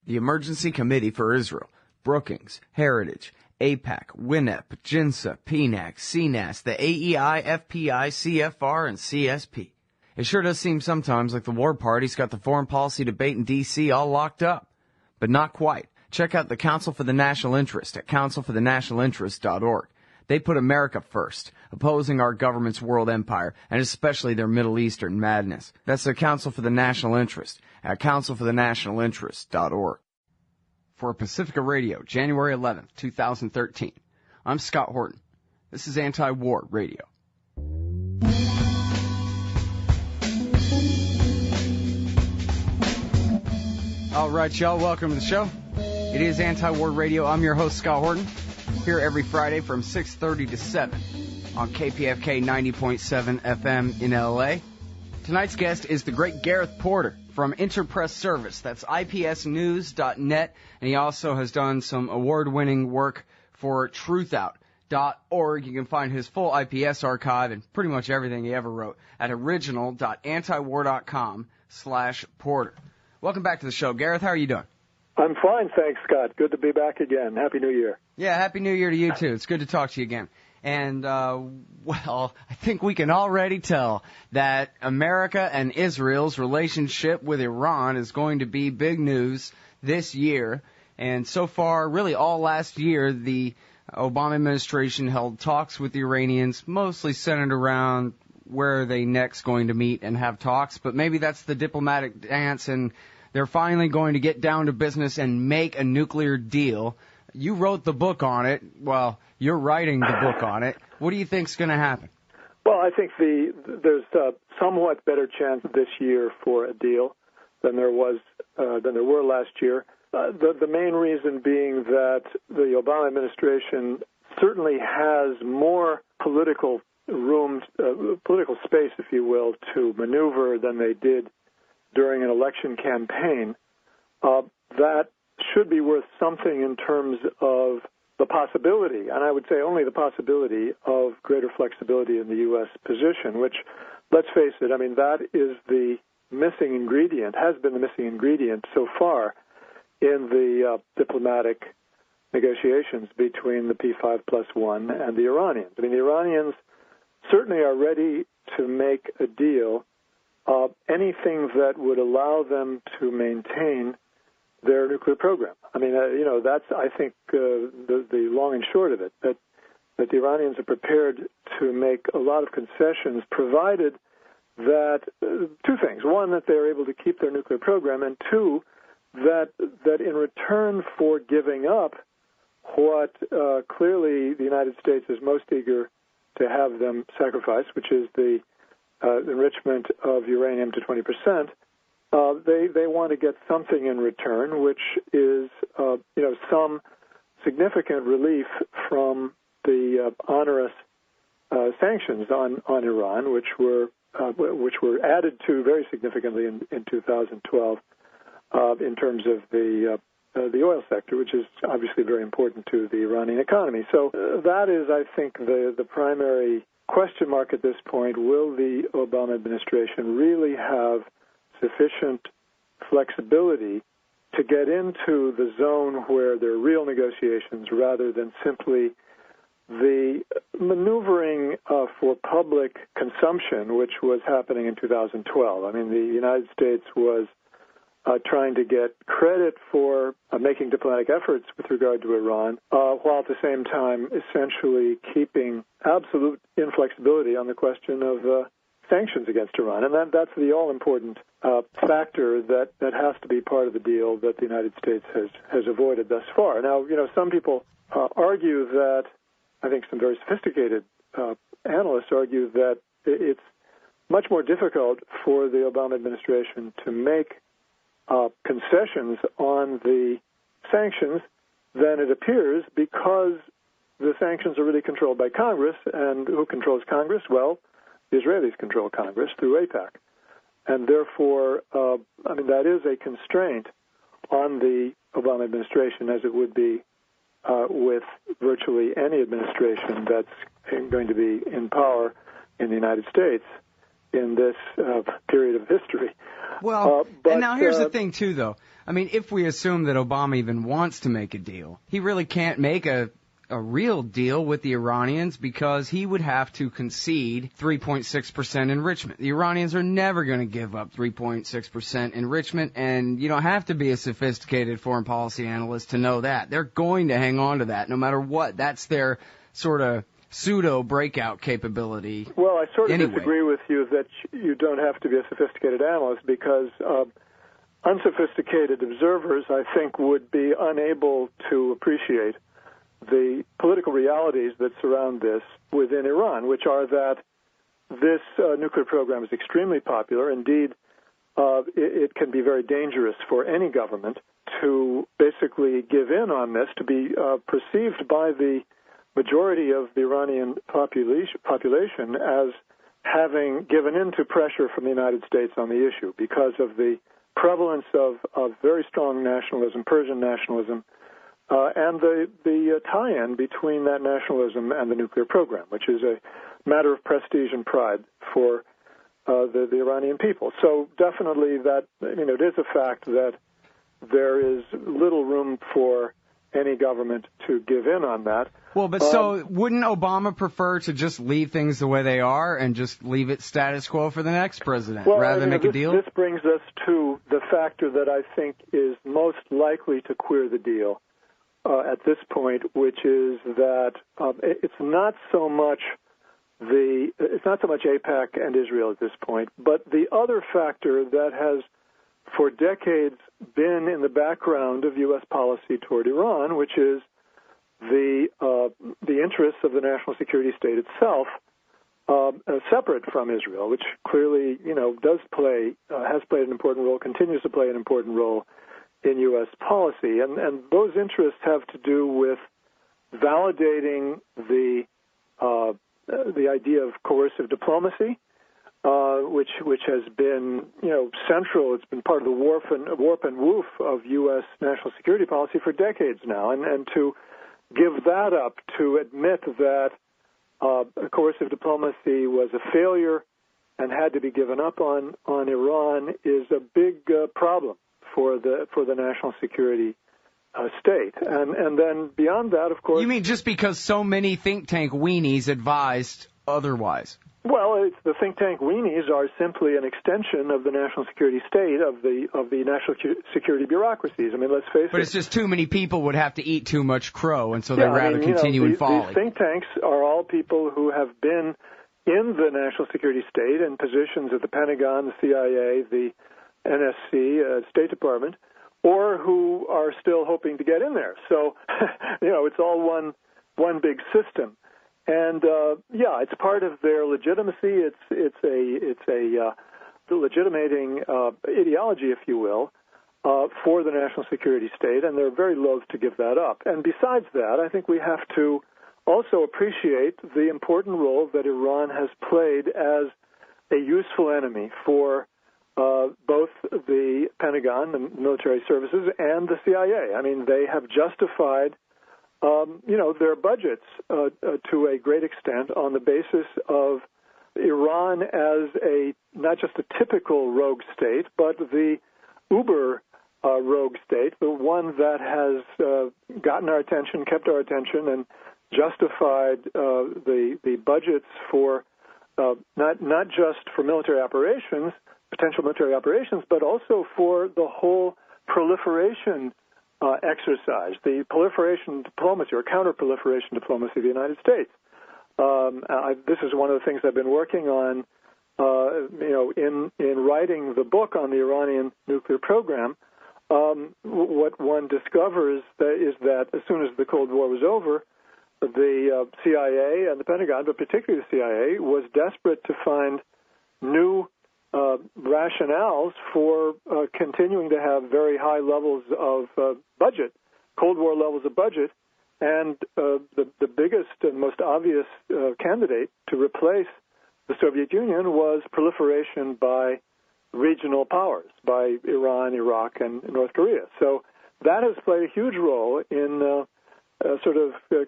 the Emergency Committee for Israel, Brookings, Heritage, AIPAC, WINEP, JINSA, PNAC, CNAS, the AEI, FPI, CFR, and CSP. It sure does seem sometimes like the war party's got the foreign policy debate in D.C. all locked up. But not quite. Check out the Council for the National Interest at councilforthenationalinterest.org. They put America first, opposing our government's world empire, and especially their Middle Eastern madness. That's the Council for the National Interest at councilforthenationalinterest.org. For Pacifica Radio, January 11th, 2013, I'm Scott Horton. This is Anti-War Radio. All right, y'all, welcome to the show. It is Anti-War Radio. I'm your host, Scott Horton, here every Friday from 6:30 to 7 on KPFK 90.7 FM in L.A. Tonight's guest is the great Gareth Porter from Interpress Service. That's ipsnews.net, and he also has done some award-winning work for truthout.org. You can find his full IPS archive and pretty much everything he ever wrote at original.antiwar.com/Porter. Welcome back to the show. Gareth, how are you doing? I'm fine, thanks, Scott. Good to be back again. Happy New Year. Yeah, Happy New Year to you, too. It's good to talk to you again. And, well, I think we can already tell that America and Israel's relationship with Iran is going to be big news this year. And so far, really all last year, the Obama administration held talks with the Iranians, mostly centered around where are they next going to meet and have talks. But maybe that's the diplomatic dance, and they're finally going to get down to business and make a nuclear deal. You wrote the book on it. Well, you're writing the book on it. What do you think's going to happen? Well, I think there's a somewhat better chance this year for a deal than there were last year. The main reason being that the Obama administration certainly has more political room, political space, if you will, to maneuver than they did during an election campaign. That should be worth something in terms of the possibility, and I would say only the possibility, of greater flexibility in the U.S. position, which, let's face it, I mean, that is the missing ingredient, has been the missing ingredient so far in the diplomatic negotiations between the P5+1 and the Iranians. I mean, the Iranians certainly are ready to make a deal, anything that would allow them to maintain their nuclear program. I mean, that's, I think, the long and short of it, that the Iranians are prepared to make a lot of concessions, provided that two things. One, that they're able to keep their nuclear program, and two, that in return for giving up what clearly the United States is most eager to have them sacrifice, which is the enrichment of uranium to 20%, they want to get something in return, which is some significant relief from the onerous sanctions on Iran, which were added to very significantly in 2012 in terms of the oil sector, which is obviously very important to the Iranian economy. So that is, I think, the primary question mark at this point. Will the Obama administration really have sufficient flexibility to get into the zone where there are real negotiations rather than simply the maneuvering for public consumption, which was happening in 2012. I mean, the United States was trying to get credit for making diplomatic efforts with regard to Iran, while at the same time essentially keeping absolute inflexibility on the question of sanctions against Iran. And that's the all-important factor that has to be part of the deal that the United States has avoided thus far. Now, some people argue that, I think some very sophisticated analysts argue that it's much more difficult for the Obama administration to make concessions on the sanctions than it appears, because the sanctions are really controlled by Congress. And who controls Congress? Well, the Israelis control Congress through AIPAC. And therefore, that is a constraint on the Obama administration, as it would be with virtually any administration that's going to be in power in the United States. in this period of history. Well, and now here's the thing, too, though. I mean, if we assume that Obama even wants to make a deal, he really can't make a real deal with the Iranians because he would have to concede 3.6% enrichment. The Iranians are never going to give up 3.6% enrichment, and you don't have to be a sophisticated foreign policy analyst to know that. They're going to hang on to that no matter what. That's their sort of pseudo breakout capability. Well, I sort of disagree with you that you don't have to be a sophisticated analyst because unsophisticated observers, I think, would be unable to appreciate the political realities that surround this within Iran, which are that this nuclear program is extremely popular. Indeed, it can be very dangerous for any government to basically give in on this, to be perceived by the majority of the Iranian population as having given in to pressure from the United States on the issue because of the prevalence of very strong nationalism, Persian nationalism, and the tie-in between that nationalism and the nuclear program, which is a matter of prestige and pride for the Iranian people. So definitely that, it is a fact that there is little room for any government to give in on that. Well, but so wouldn't Obama prefer to just leave things the way they are and just leave it status quo for the next president rather than make a deal? This brings us to the factor that I think is most likely to queer the deal at this point, which is that it's not so much AIPAC and Israel at this point, but the other factor that has for decades been in the background of U.S. policy toward Iran, which is the interests of the national security state itself, separate from Israel, which clearly, has played an important role, continues to play an important role in U.S. policy, and those interests have to do with validating the idea of coercive diplomacy, which has been central. It's been part of the warp and woof of U.S. national security policy for decades now, and to give that up, to admit that coercive diplomacy was a failure and had to be given up on Iran is a big problem for the national security state. And then beyond that, of course... You mean just because so many think tank weenies advised otherwise? Well, the think tank weenies are simply an extension of the national security state, of the national security bureaucracies. I mean, let's face it. But it's just too many people would have to eat too much crow, and so they'd rather continue in folly. These think tanks are all people who have been in the national security state in positions at the Pentagon, the CIA, the NSC, State Department, or who are still hoping to get in there. So, it's all one big system. And it's part of their legitimacy. It's a legitimating ideology, if you will, for the national security state, and they're very loath to give that up. And besides that, I think we have to also appreciate the important role that Iran has played as a useful enemy for both the Pentagon, the military services, and the CIA. I mean, they have justified their budgets to a great extent on the basis of Iran as not just a typical rogue state, but the uber rogue state, the one that has gotten our attention, kept our attention, and justified the budgets for not just for military operations, potential military operations, but also for the whole proliferation exercise, the proliferation diplomacy or counter-proliferation diplomacy of the United States. This is one of the things I've been working on, in writing the book on the Iranian nuclear program. What one discovers is that as soon as the Cold War was over, the CIA and the Pentagon, but particularly the CIA, was desperate to find new rationales for continuing to have very high levels of budget, Cold War levels of budget, and the biggest and most obvious candidate to replace the Soviet Union was proliferation by regional powers, by Iran, Iraq, and North Korea. So that has played a huge role in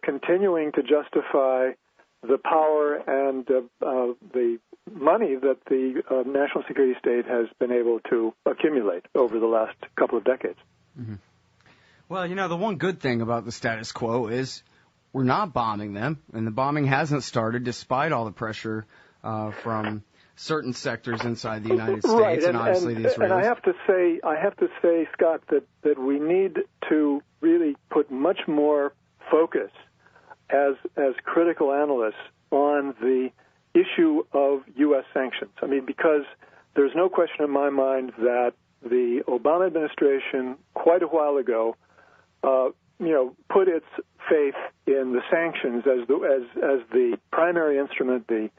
continuing to justify the power and the money that the national security state has been able to accumulate over the last couple of decades. Mm-hmm. Well, the one good thing about the status quo is we're not bombing them, and the bombing hasn't started despite all the pressure from certain sectors inside the United States, right, and obviously the Israelis. And I have to say, Scott, that we need to really put much more focus as critical analysts on the issue of U.S. sanctions. I mean, because there's no question in my mind that the Obama administration, quite a while ago, put its faith in the sanctions as the primary instrument, the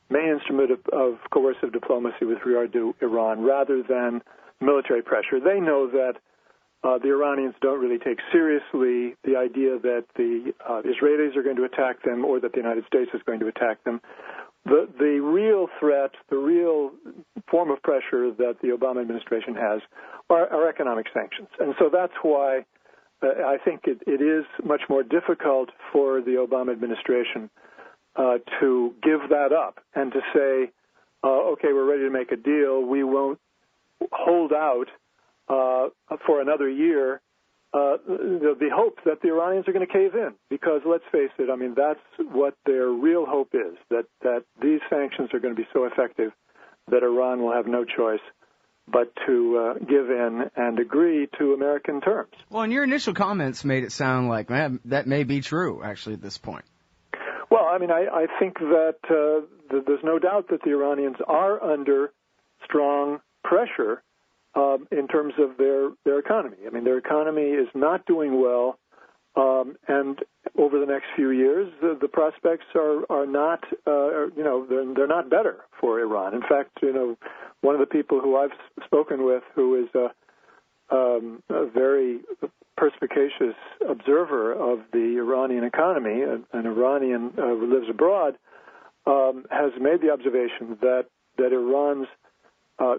main instrument of coercive diplomacy with regard to Iran, rather than military pressure. They know that the Iranians don't really take seriously the idea that the Israelis are going to attack them or that the United States is going to attack them. The real threat, the real form of pressure that the Obama administration has are economic sanctions. And so that's why I think it is much more difficult for the Obama administration to give that up and to say, okay, we're ready to make a deal. We won't hold out for another year the hope that the Iranians are going to cave in. Because let's face it, I mean, that's what their real hope is, that these sanctions are going to be so effective that Iran will have no choice but to give in and agree to American terms. Well, and your initial comments made it sound like, man, that may be true, actually, at this point. Well, I mean, I think that there's no doubt that the Iranians are under strong pressure in terms of their economy. I mean, their economy is not doing well, and over the next few years, the prospects are not, they're not better for Iran. In fact, one of the people who I've spoken with, who is a very perspicacious observer of the Iranian economy, an Iranian who lives abroad, has made the observation that Iran's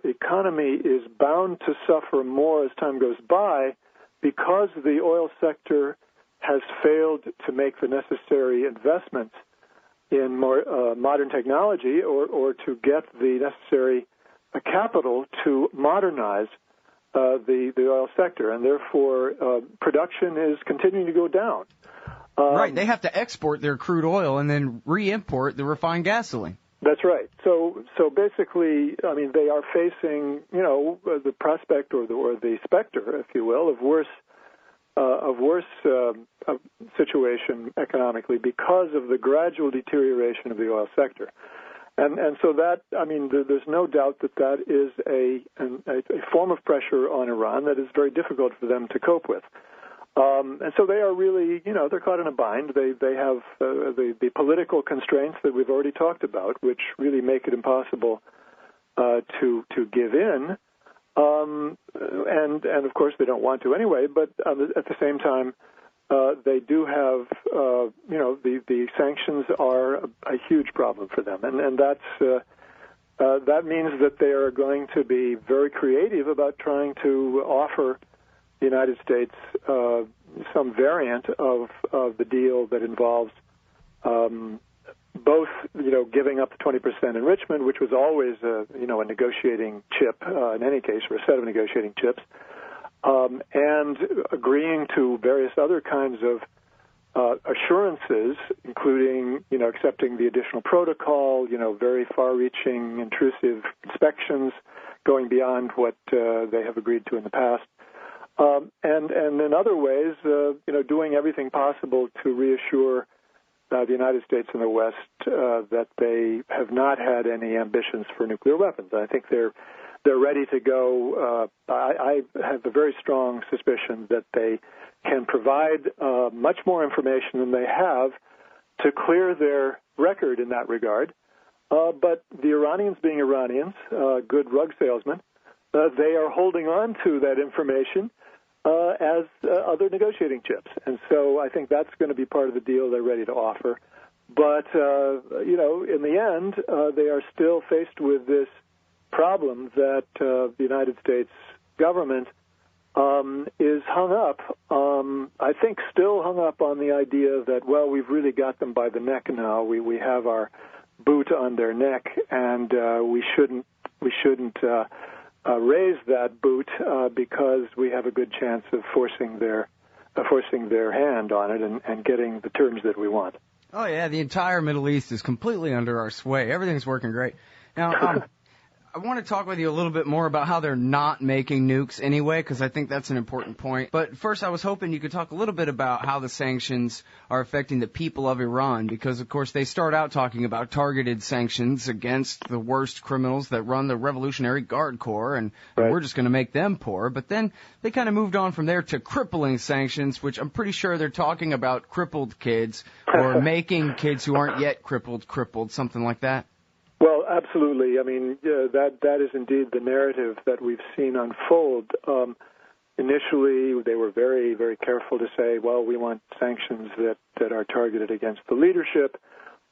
economy is bound to suffer more as time goes by because the oil sector has failed to make the necessary investments in more modern technology or to get the necessary capital to modernize the oil sector, and therefore production is continuing to go down. Right, they have to export their crude oil and then re-import the refined gasoline. That's right. So basically, I mean, they are facing, the prospect or the specter, if you will, of worse situation economically because of the gradual deterioration of the oil sector. And so that, I mean, there's no doubt that is a form of pressure on Iran that is very difficult for them to cope with. And so they are really, they're caught in a bind. They have the political constraints that we've already talked about, which really make it impossible to give in. And of course they don't want to anyway. But at the same time, they do have, the sanctions are a huge problem for them, and that's that means that they are going to be very creative about trying to offer the United States some variant of the deal that involves both, giving up the 20% enrichment, which was always a negotiating chip in any case, or a set of negotiating chips, and agreeing to various other kinds of assurances, including, accepting the additional protocol, very far-reaching, intrusive inspections, going beyond what they have agreed to in the past. And in other ways, doing everything possible to reassure the United States and the West that they have not had any ambitions for nuclear weapons. I think they're ready to go. I have a very strong suspicion that they can provide much more information than they have to clear their record in that regard. But the Iranians, being Iranians, good rug salesmen, they are holding on to that information as other negotiating chips. And so I think that's going to be part of the deal they're ready to offer. But, in the end, they are still faced with this problem that the United States government is hung up, I think still hung up on the idea that, well, we've really got them by the neck now. We have our boot on their neck, and we shouldn't raise that boot because we have a good chance of forcing their hand on it and getting the terms that we want. Oh yeah, the entire Middle East is completely under our sway. Everything's working great. Now, I want to talk with you a little bit more about how they're not making nukes anyway, because I think that's an important point. But first, I was hoping you could talk a little bit about how the sanctions are affecting the people of Iran, because, of course, they start out talking about targeted sanctions against the worst criminals that run the Revolutionary Guard Corps, and we're just going to make them poor. But then they kind of moved on from there to crippling sanctions, which I'm pretty sure they're talking about crippled kids or making kids who aren't yet crippled, something like that. Well, absolutely. I mean, that is indeed the narrative that we've seen unfold. Initially, they were very, very careful to say, well, we want sanctions that are targeted against the leadership.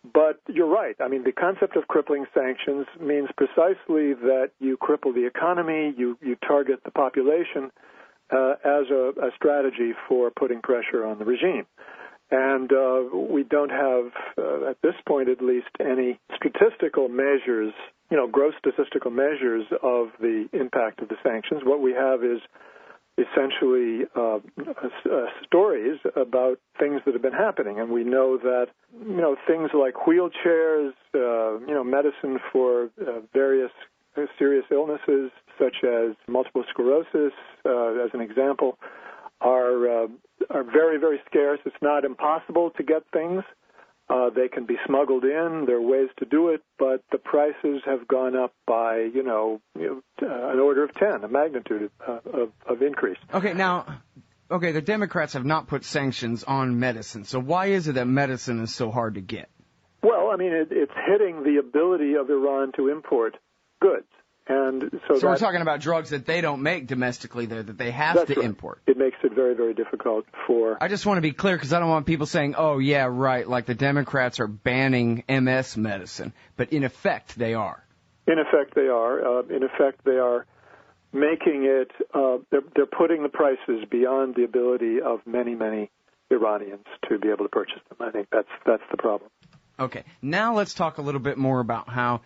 But you're right. I mean, the concept of crippling sanctions means precisely that you cripple the economy, you target the population as a strategy for putting pressure on the regime. And we don't have, at this point at least, any statistical measures, gross statistical measures of the impact of the sanctions. What we have is essentially stories about things that have been happening. And we know that, things like wheelchairs, medicine for various serious illnesses, such as multiple sclerosis, as an example, are very, very scarce. It's not impossible to get things. They can be smuggled in. There are ways to do it, but the prices have gone up by, an order of 10, a magnitude of increase. Okay, the Democrats have not put sanctions on medicine. So why is it that medicine is so hard to get? Well, I mean, it's hitting the ability of Iran to import goods. And so we're talking about drugs that they don't make domestically there, that they have to import. It makes it very, very difficult for... I just want to be clear, because I don't want people saying, oh, yeah, right, like the Democrats are banning MS medicine. But in effect, they are. In effect, they are. In effect, they are making it... they're putting the prices beyond the ability of many, many Iranians to be able to purchase them. I think that's the problem. Okay. Now let's talk a little bit more about how...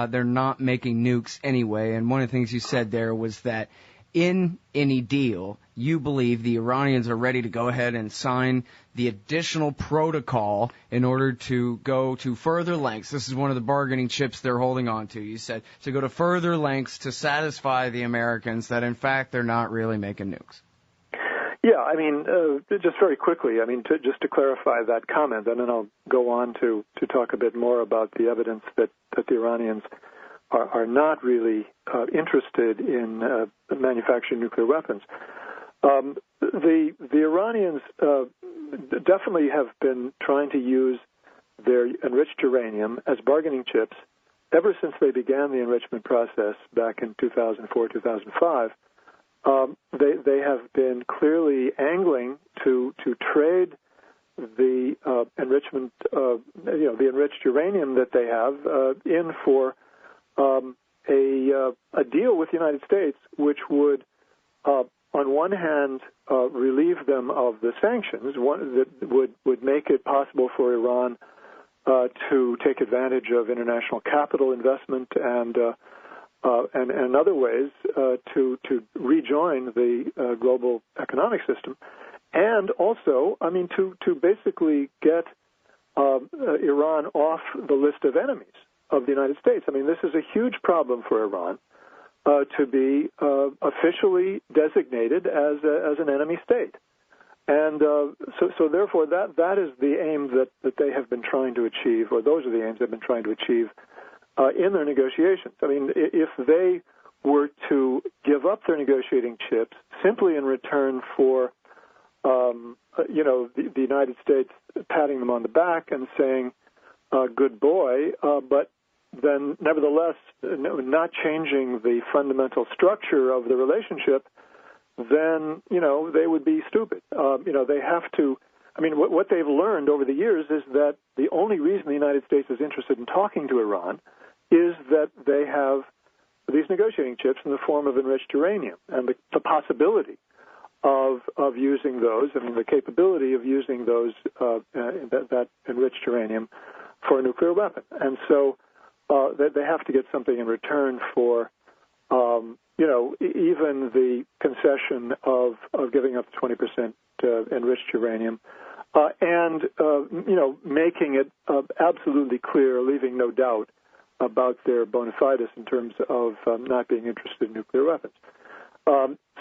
they're not making nukes anyway, and one of the things you said there was that in any deal, you believe the Iranians are ready to go ahead and sign the additional protocol in order to go to further lengths. This is one of the bargaining chips they're holding on to. You said to go to further lengths to satisfy the Americans that, in fact, they're not really making nukes. Yeah, I mean, just very quickly, just to clarify that comment, and then I'll go on to talk a bit more about the evidence that the Iranians are not really interested in manufacturing nuclear weapons. The Iranians definitely have been trying to use their enriched uranium as bargaining chips ever since they began the enrichment process back in 2004, 2005. They have been clearly angling to trade the enrichment, the enriched uranium that they have in for a deal with the United States, which would, on one hand, relieve them of the sanctions, that would make it possible for Iran to take advantage of international capital investment and in other ways to rejoin the global economic system, and also, to basically get Iran off the list of enemies of the United States. This is a huge problem for Iran to be officially designated as an enemy state, and so therefore that is the aim that they have been trying to achieve, or those are the aims they've been trying to achieve in their negotiations. If they were to give up their negotiating chips simply in return for, the United States patting them on the back and saying, good boy, but then nevertheless not changing the fundamental structure of the relationship, then, they would be stupid. They have to... what they've learned over the years is that the only reason the United States is interested in talking to Iran is that they have these negotiating chips in the form of enriched uranium, and the possibility of using those, the capability of using those that enriched uranium for a nuclear weapon. And so they have to get something in return for, even the concession of giving up 20% enriched uranium, and making it absolutely clear, leaving no doubt about their bona fides in terms of not being interested in nuclear weapons.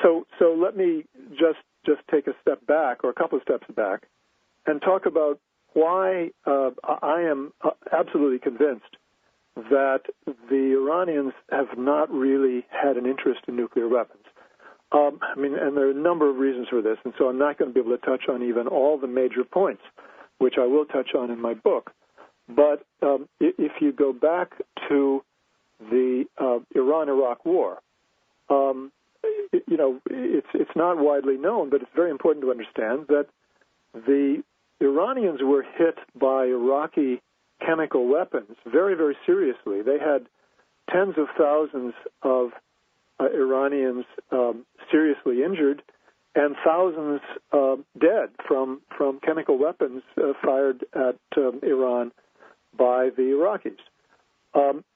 So let me just take a step back, or a couple of steps back, and talk about why I am absolutely convinced that the Iranians have not really had an interest in nuclear weapons. And there are a number of reasons for this, and so I'm not going to be able to touch on even all the major points, which I will touch on in my book. But if you go back to the Iran-Iraq War, it's not widely known, but it's very important to understand that the Iranians were hit by Iraqi chemical weapons very, very seriously. They had tens of thousands of Iranians seriously injured and thousands dead from chemical weapons fired at Iran by the Iraqis.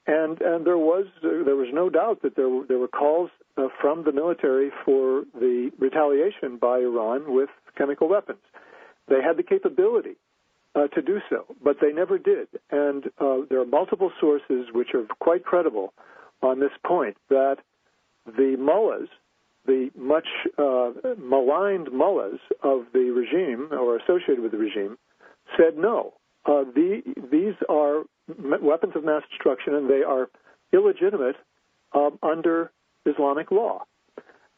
And there was no doubt that there were calls from the military for the retaliation by Iran with chemical weapons. They had the capability to do so, but they never did. And there are multiple sources which are quite credible on this point, that the mullahs, the much maligned mullahs of the regime or associated with the regime, said no. These are weapons of mass destruction, and they are illegitimate under Islamic law,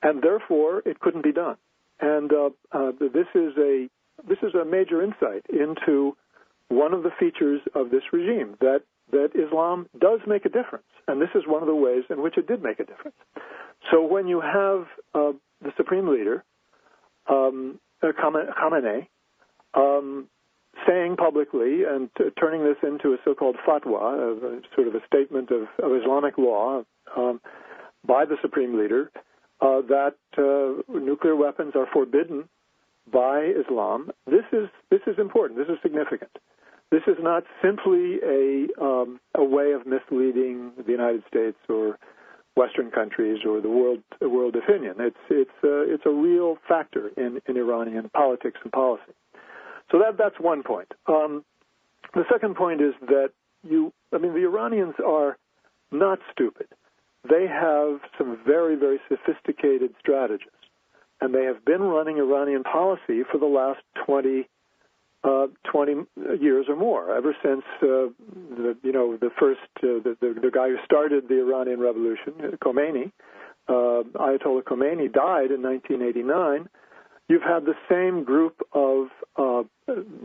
and therefore it couldn't be done. And this is a major insight into one of the features of this regime, that Islam does make a difference, and this is one of the ways in which it did make a difference. So when you have the supreme leader, Khamenei, saying publicly and turning this into a so-called fatwa, sort of a statement of Islamic law by the supreme leader, that nuclear weapons are forbidden by Islam, this is important. This is significant. This is not simply a way of misleading the United States or Western countries or the world opinion. It's a real factor in Iranian politics and policy. So that's one point. The second point is that the Iranians are not stupid. They have some very, very sophisticated strategists, and they have been running Iranian policy for the last 20 years or more, ever since the guy who started the Iranian Revolution, Khomeini, Ayatollah Khomeini, died in 1989. You've had the same group of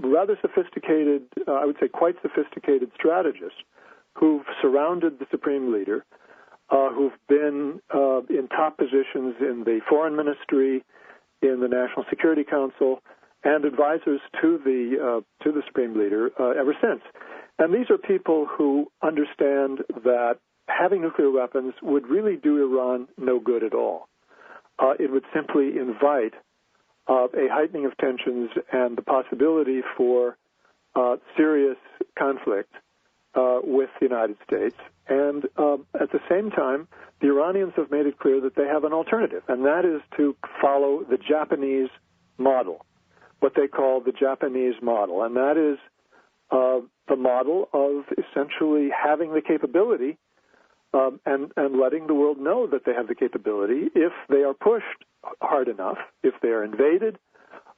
rather sophisticated, I would say quite sophisticated strategists who've surrounded the supreme leader, who've been in top positions in the foreign ministry, in the National Security Council, and advisors to the supreme leader ever since. And these are people who understand that having nuclear weapons would really do Iran no good at all. It would simply invite a heightening of tensions and the possibility for serious conflict with the United States. And at the same time, the Iranians have made it clear that they have an alternative, and that is to follow the Japanese model, what they call the Japanese model. And that is the model of essentially having the capability and letting the world know that they have the capability if they are pushed hard enough, if they are invaded.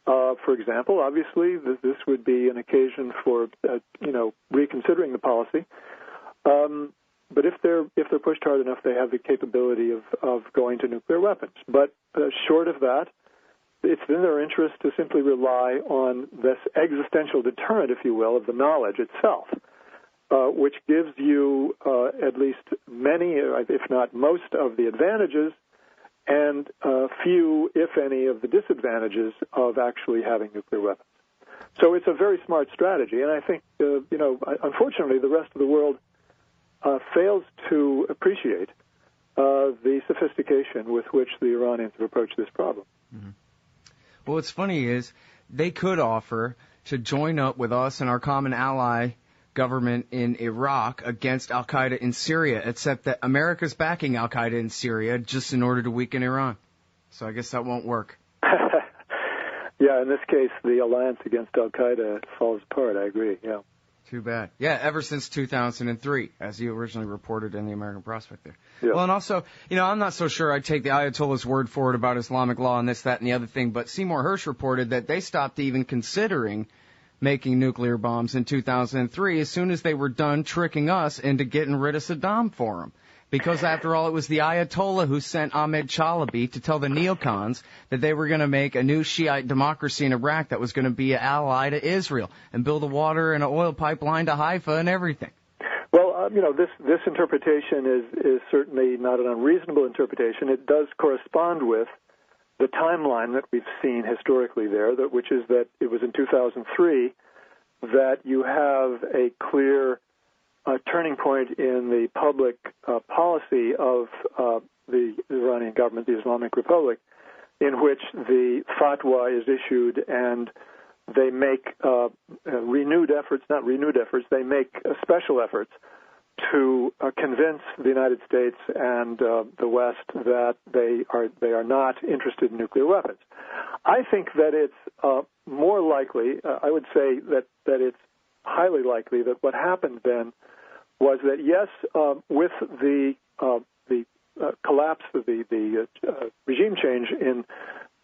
For example, obviously, this would be an occasion for reconsidering the policy. But if they're pushed hard enough, they have the capability of going to nuclear weapons. But short of that, it's in their interest to simply rely on this existential deterrent, if you will, of the knowledge itself, which gives you at least many, if not most, of the advantages and few, if any, of the disadvantages of actually having nuclear weapons. So it's a very smart strategy, and I think, unfortunately, the rest of the world fails to appreciate the sophistication with which the Iranians have approached this problem. Mm-hmm. Well, what's funny is they could offer to join up with us and our common ally, government in Iraq against al-Qaeda in Syria, except that America's backing al-Qaeda in Syria just in order to weaken Iran. So I guess that won't work. Yeah, in this case, the alliance against al-Qaeda falls apart. I agree, yeah. Too bad. Yeah, ever since 2003, as you originally reported in the American Prospect there. Yeah. Well, and also, I'm not so sure I'd take the Ayatollah's word for it about Islamic law and this, that, and the other thing, but Seymour Hersh reported that they stopped even considering making nuclear bombs in 2003 as soon as they were done tricking us into getting rid of Saddam for them. Because, after all, it was the Ayatollah who sent Ahmed Chalabi to tell the neocons that they were going to make a new Shiite democracy in Iraq that was going to be an ally to Israel and build a water and an oil pipeline to Haifa and everything. Well, this interpretation is certainly not an unreasonable interpretation. It does correspond with the timeline that we've seen historically there, which is that it was in 2003 that you have a clear turning point in the public policy of the Iranian government, the Islamic Republic, in which the fatwa is issued and they make they make special efforts to convince the United States and the West that they are not interested in nuclear weapons. I think that it's more likely, I would say that it's highly likely that what happened then was that, yes, with the collapse of the regime change in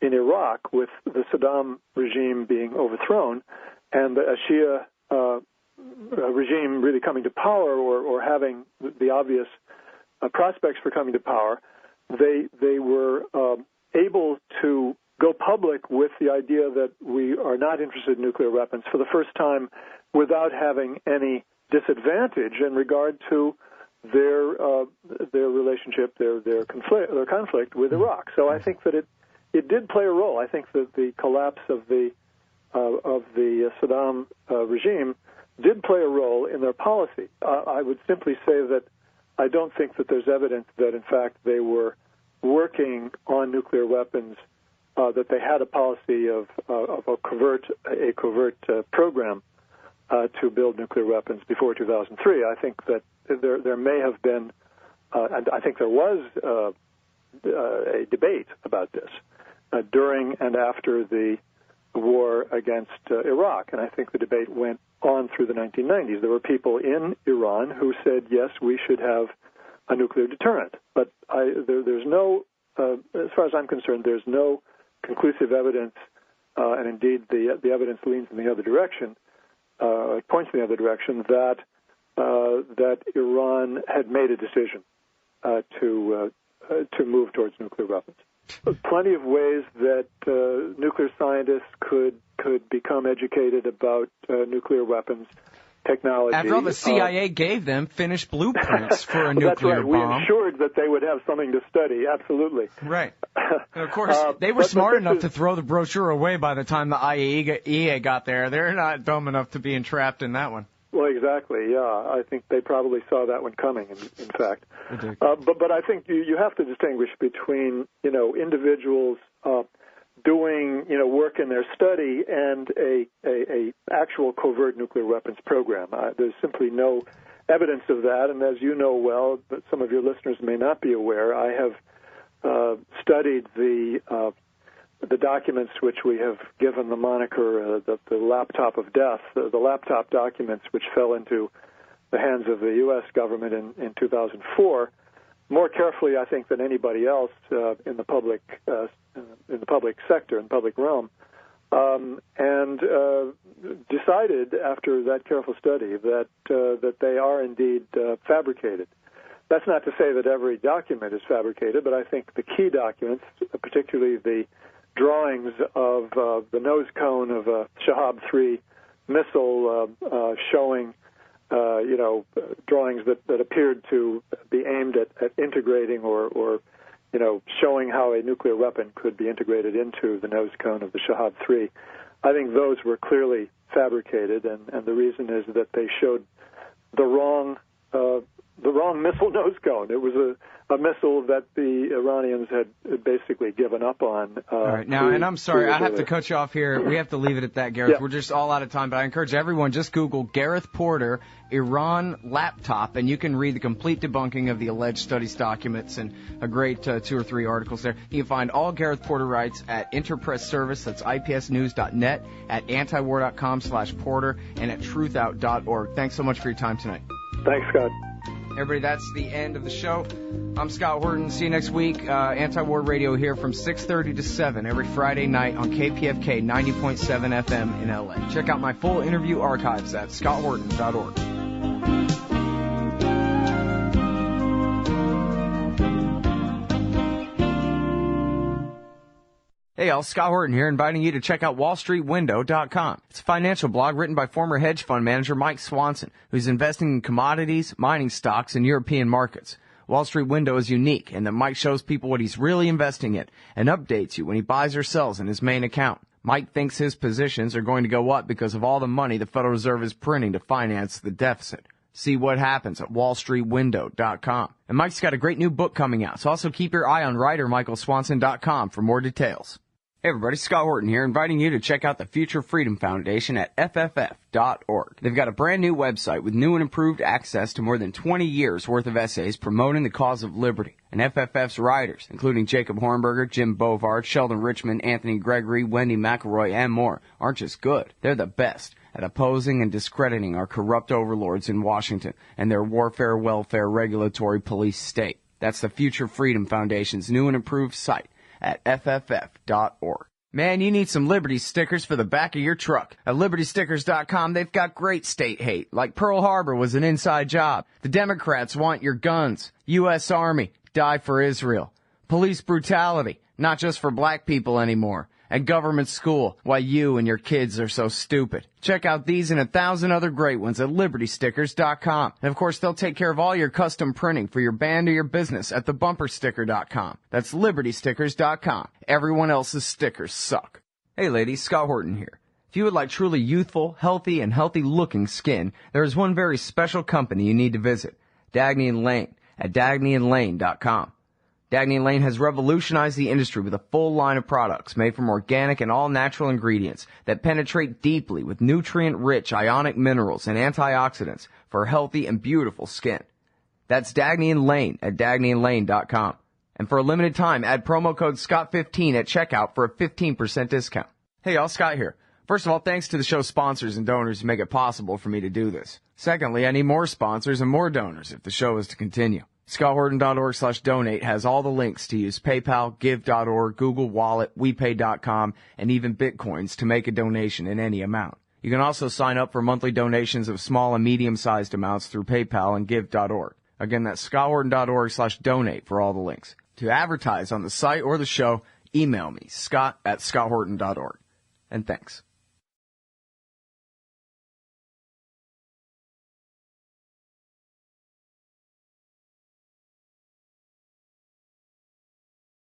Iraq, with the Saddam regime being overthrown and the Shia regime really coming to power or having the obvious prospects for coming to power, they were able to go public with the idea that we are not interested in nuclear weapons for the first time without having any disadvantage in regard to their relationship, their conflict with Iraq. So I think that it did play a role. I think that the collapse of the Saddam regime did play a role in their policy. I would simply say that I don't think that there's evidence that, in fact, they were working on nuclear weapons, that they had a policy of a covert program to build nuclear weapons before 2003. I think that there may have been, and I think there was a debate about this during and after the war against Iraq, and I think the debate went on through the 1990s. There were people in Iran who said, yes, we should have a nuclear deterrent, but there's no, as far as I'm concerned, there's no conclusive evidence, and indeed the evidence leans in the other direction, points in the other direction, that Iran had made a decision to move towards nuclear weapons. Plenty of ways that nuclear scientists could become educated about nuclear weapons technology. After all, the CIA gave them finished blueprints for a nuclear bomb. We ensured that they would have something to study, absolutely. Right. And of course, they were smart enough to throw the brochure away by the time the IAEA got there. They're not dumb enough to be entrapped in that one. Well, exactly, yeah. I think they probably saw that one coming, in fact. But I think you have to distinguish between, individuals doing, work in their study and a actual covert nuclear weapons program. There's simply no evidence of that, and as you know well, but some of your listeners may not be aware, I have studied the documents which we have given the moniker the laptop of death, the laptop documents which fell into the hands of the U.S. government in 2004, more carefully, I think, than anybody else in the public sector, in the public realm, and decided after that careful study that they are indeed fabricated. That's not to say that every document is fabricated, but I think the key documents, particularly the drawings of the nose cone of a Shahab-3 missile showing, drawings that appeared to be aimed at integrating or showing how a nuclear weapon could be integrated into the nose cone of the Shahab-3. I think those were clearly fabricated, and the reason is that they showed the wrong the wrong missile nose cone. It was a missile that the Iranians had basically given up on. All right, now, and I'm sorry, I have to cut you off here. We have to leave it at that, Gareth. Yeah. We're just all out of time, but I encourage everyone, just Google Gareth Porter, Iran laptop, and you can read the complete debunking of the alleged studies documents and a great 2 or 3 articles there. You can find all Gareth Porter writes at Interpress Service, that's ipsnews.net, at antiwar.com/Porter, and at truthout.org. Thanks so much for your time tonight. Thanks, Scott. Everybody, that's the end of the show. I'm Scott Horton. See you next week. Anti-War Radio here from 6:30 to 7 every Friday night on KPFK 90.7 FM in LA. Check out my full interview archives at scotthorton.org. Hey y'all, Scott Horton here, inviting you to check out wallstreetwindow.com. It's a financial blog written by former hedge fund manager Mike Swanson, who's investing in commodities, mining stocks, and European markets. Wall Street Window is unique in that Mike shows people what he's really investing in and updates you when he buys or sells in his main account. Mike thinks his positions are going to go up because of all the money the Federal Reserve is printing to finance the deficit. See what happens at wallstreetwindow.com. And Mike's got a great new book coming out, so also keep your eye on writermichaelswanson.com for more details. Hey everybody, Scott Horton here, inviting you to check out the Future Freedom Foundation at fff.org. They've got a brand new website with new and improved access to more than 20 years worth of essays promoting the cause of liberty. And FFF's writers, including Jacob Hornberger, Jim Bovard, Sheldon Richmond, Anthony Gregory, Wendy McElroy, and more, aren't just good. They're the best at opposing and discrediting our corrupt overlords in Washington and their warfare, welfare, regulatory police state. That's the Future Freedom Foundation's new and improved site at fff.org. Man, you need some Liberty stickers for the back of your truck. At LibertyStickers.com, they've got great state hate, like Pearl Harbor was an inside job. The Democrats want your guns. U.S. Army, die for Israel. Police brutality, not just for black people anymore. And government school, why you and your kids are so stupid. Check out these and 1,000 other great ones at LibertyStickers.com. And of course, they'll take care of all your custom printing for your band or your business at TheBumperSticker.com. That's LibertyStickers.com. Everyone else's stickers suck. Hey ladies, Scott Horton here. If you would like truly youthful, healthy, and healthy-looking skin, there is one very special company you need to visit. Dagny & Lane at DagnyandLane.com. Dagny & Lane has revolutionized the industry with a full line of products made from organic and all-natural ingredients that penetrate deeply with nutrient-rich ionic minerals and antioxidants for healthy and beautiful skin. That's Dagny & Lane at DagnyandLane.com. And for a limited time, add promo code SCOTT15 at checkout for a 15% discount. Hey y'all, Scott here. First of all, thanks to the show's sponsors and donors who make it possible for me to do this. Secondly, I need more sponsors and more donors if the show is to continue. ScottHorton.org/donate has all the links to use PayPal, Give.org, Google Wallet, WePay.com, and even Bitcoins to make a donation in any amount. You can also sign up for monthly donations of small and medium-sized amounts through PayPal and Give.org. Again, that's ScottHorton.org/donate for all the links. To advertise on the site or the show, email me, Scott@ScottHorton.org. And thanks.